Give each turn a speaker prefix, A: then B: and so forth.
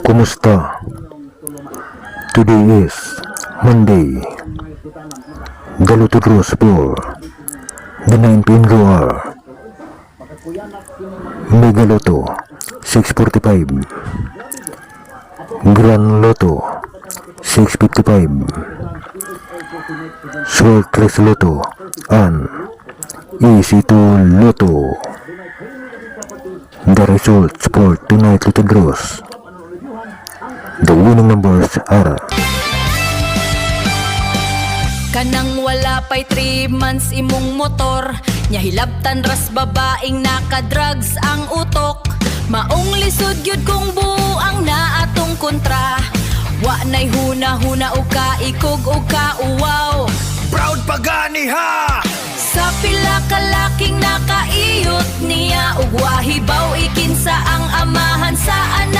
A: Kumusta? Today is Monday, the Lotto draws for the 9 pin drawer. Mega Lotto 645, Grand Lotto 655, Sortless Lotto, and Easy to Lotto. The results for tonight's Lotto draws. The winning numbers are
B: kanang wala pa'y 3 months imong motor, nya hilabtan ras babaeng naka-drugs ang utok. Maong lisod gyud kung buang na atong kontra, wa nay huna-huna o kaikog o kauwaw.
C: Proud pagani ha!
B: Sa pila ka laking nakaiyot niya ug wahibaw ikinsa ang amahan sa anak.